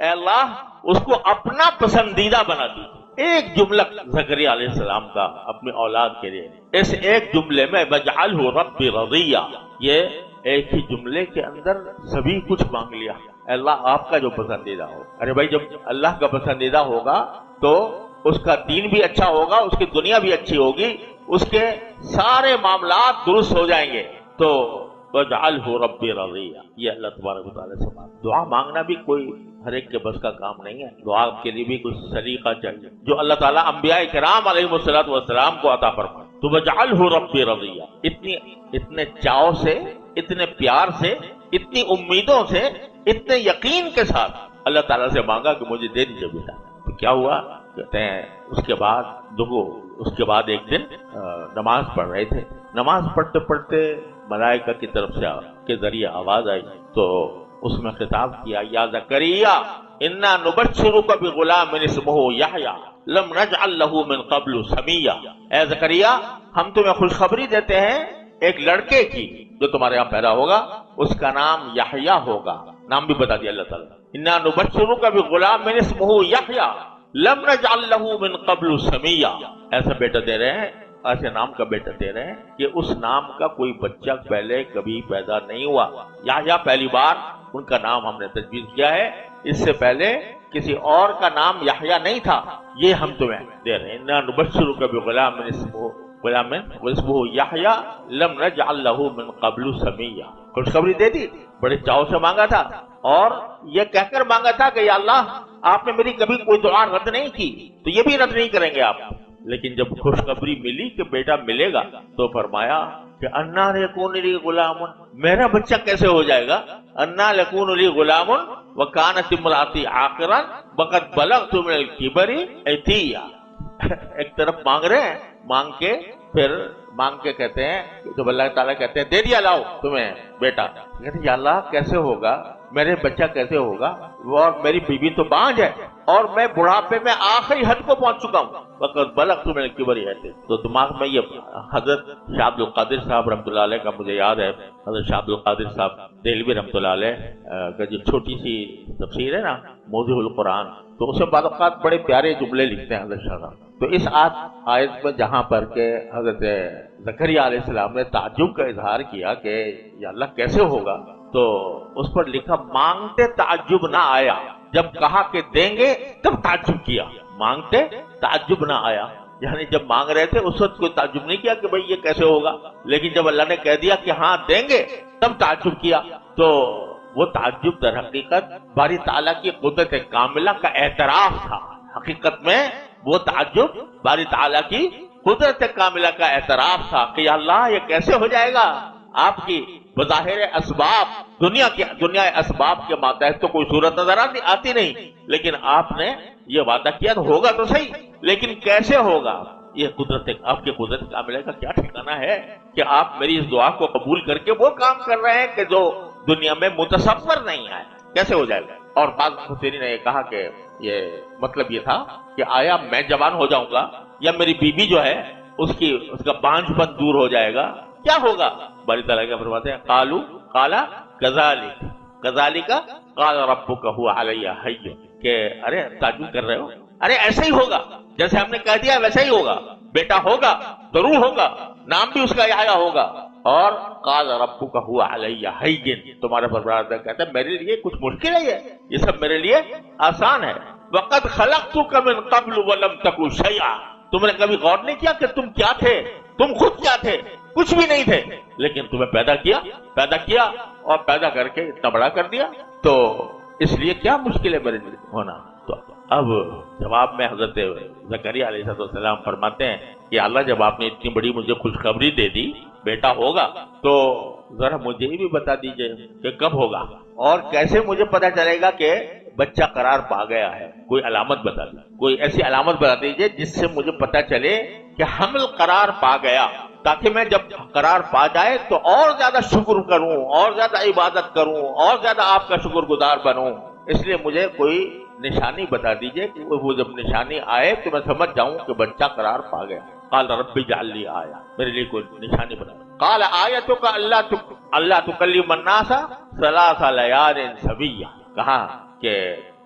اے اللہ اس کو اپنا پسندیدہ بنا دیجیے۔ ایک جملہ زکریا علیہ السلام کا اپنی اولاد کے لیے، اس ایک جملے میں وجعلہ ربی رضیہ، یہ ایک ہی جملے کے اندر سبھی کچھ مانگ لیا۔ اے اللہ آپ کا جو پسندیدہ ہو۔ ارے بھائی جب اللہ کا پسندیدہ ہوگا تو اس کا دین بھی اچھا ہوگا، اس کی دنیا بھی اچھی ہوگی، اس کے سارے معاملات درست ہو جائیں گے۔ تو وجعلہ ربی رضیہ، یہ اللہ تبارک و تعالیٰ سے دعا مانگنا بھی کوئی ہر ایک کے بس کا کام نہیں ہے، دعا کے لیے بھی کچھ سلیقہ چاہیے جو اللہ تعالیٰ انبیاء کرام علیہ الصلوۃ والسلام کو عطا فرمائے۔ تو وجعلہ ربی رضیہ، اتنے چاؤ سے، اتنے پیار سے، اتنی امیدوں سے، اتنے یقین کے ساتھ اللہ تعالیٰ سے مانگا کہ مجھے دے دیجیے بیٹا۔ تو کیا ہوا؟ کہتے ہیں اس کے بعد ایک دن نماز پڑھ رہے تھے، نماز پڑھتے پڑھتے ملائکہ کی طرف سے کے ذریعے آواز آئی، تو اس میں خطاب کیا، یا زکریا انا نبشرک بغلام اسمہ یحییٰ لم نجعل له من قبل سمیہ۔ اے زکریا ہم تمہیں خوشخبری دیتے ہیں ایک لڑکے کی جو تمہارے یہاں پیدا ہوگا، اس کا نام یحییٰ ہوگا، نام بھی بتا دیا اللہ تعالیٰ، انا نبشرک بغلام اسمہ یحییٰ لم نجعل له من قبل سمیہ۔ ایسا بیٹا دے رہے ہیں، ایسے نام کا بیٹا دے رہے ہیں کہ اس نام کا کوئی بچہ پہلے کبھی پیدا نہیں ہوا۔ یحییٰ پہلی بار ان کا نام ہم نے تجویز کیا ہے، اس سے پہلے کسی اور کا نام یحییٰ نہیں تھا، یہ ہم تمہیں دے رہے ہیں۔ انا نبشرک بغلام اسمہ یحییٰ لم نجعل له من قبل سمیہ۔ خوشخبری دے دی، بڑے چاؤ سے مانگا تھا، اور یہ کہہ کر مانگا تھا کہ یا اللہ آپ نے میری کبھی کوئی دعا رد نہیں کی، تو یہ بھی رد نہیں کریں گے آپ۔ لیکن جب خوشخبری ملی کہ بیٹا ملے گا تو فرمایا کہ انا یکون لی غلام، میرا بچہ کیسے ہو جائے گا؟ انا یکون لی غلام وکانت امراتی عاقرا وقد بلغت من الکبر عتیہ۔ ایک طرف مانگ رہے ہیں، مانگ کے کہتے ہیں، جب اللہ تعالیٰ کہتے ہیں دے دیا لاؤ تمہیں بیٹا، کہتے ہیں یا اللہ کیسے ہوگا، میرے بچہ کیسے ہوگا، اور میری بیوی تو بانجھ ہے، اور میں بڑھاپے میں آخری حد کو پہنچ چکا ہوں، وقت بلغت من الکبر عتیہ۔ تو دماغ میں یہ حضرت شاہ عبد القادر صاحب رحمۃ اللہ علیہ کا مجھے یاد ہے، حضرت شاہ عبد القادر صاحب دہلوی رحمۃ اللہ علیہ کا جو چھوٹی سی تفسیر ہے نا موضوع القرآن، تو اس میں بعض اوقات بڑے پیارے جملے لکھتے ہیں حضرت شاہ صاحب۔ تو اس آیت میں جہاں پر کہ حضرت زکریا علیہ السلام نے تعجب کا اظہار کیا کہ یا اللہ کیسے ہوگا، تو اس پر لکھا مانگتے تعجب نہ آیا، جب کہا کہ دیں گے تب تعجب کیا، مانگتے تعجب نہ آیا، یعنی جب مانگ رہے تھے اس وقت کوئی تعجب نہیں کیا کہ بھئی یہ کیسے ہوگا، لیکن جب اللہ نے کہہ دیا کہ ہاں دیں گے تب تعجب کیا۔ تو وہ تعجب در حقیقت باری تعالیٰ کی قدرت کاملہ کا اعتراف تھا، حقیقت میں وہ تعجب باری تعالیٰ کی قدرت کاملہ کا اعتراف تھا کہ یا اللہ یہ کیسے ہو جائے گا، آپ کی بظاہر اسباب دنیا اسباب کے ماتحت تو کوئی صورت نظر آتی نہیں، لیکن آپ نے یہ وعدہ کیا تو ہوگا تو صحیح، لیکن کیسے ہوگا؟ یہ آپ کی قدرت کاملہ کا کیا ٹھکانہ ہے کہ آپ میری اس دعا کو قبول کر کے وہ کام کر رہے ہیں کہ جو دنیا میں متصور نہیں ہے، کیسے ہو جائے گا؟ اور بعض مفسرین نے یہ کہا کہ یہ مطلب یہ تھا کہ آیا میں جوان ہو جاؤں گا یا میری بیوی جو ہے اس کا بانجھ پن دور ہو جائے گا، کیا ہوگا؟ باری تعالیٰ کیا فرماتے ہیں، قال کذالک قال ربک هو علی حی، کہ ارے تعجب کر رہے ہو، ارے ایسے ہی ہوگا جیسے ہم نے کہہ دیا ویسا ہی ہوگا، بیٹا ہوگا، ضرور ہوگا، نام بھی اس کا یحییٰ ہوگا۔ اور قال ربک هو علی حی، تمہارا پروردگار کہتا ہے میرے لیے کچھ مشکل ہے، یہ سب میرے لیے آسان ہے۔ وقد خلقتک من قبل ولم تک شیئا، تم نے کبھی غور نہیں کیا کہ تم کیا تھے، تم خود کیا تھے، کچھ بھی نہیں تھے، لیکن تمہیں پیدا کیا اور پیدا کر کے اتنا بڑا کر دیا، تو اس لیے کیا مشکل ہے میرے لیے ہونا۔ تو اب جواب میں حضرت زکریا علیہ السلام فرماتے ہیں کہ اللہ جب آپ نے اتنی بڑی مجھے خوشخبری دے دی بیٹا ہوگا، تو ذرا مجھے بھی بتا دیجئے کہ کب ہوگا اور کیسے مجھے پتا چلے گا کہ بچہ قرار پا گیا ہے، کوئی علامت بتا دیجیے، کوئی ایسی علامت بتا دیجیے جس سے مجھے پتا چلے کہ حمل قرار پا گیا، تاکہ میں جب قرار پا جائے تو اور زیادہ شکر کروں، اور زیادہ عبادت کروں، اور زیادہ آپ کا شکر گزار بنوں۔ اس لیے مجھے کوئی نشانی بتا دیجئے کہ وہ جب نشانی آئے تو میں سمجھ جاؤں کہ بچہ قرار پا گیا۔ قال رب اجعل لی آیہ، میرے لیے کوئی نشانی بتا۔ قال آیتک اللہ تکلم الناس ثلاث لیال سویہ، کہا کہ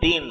3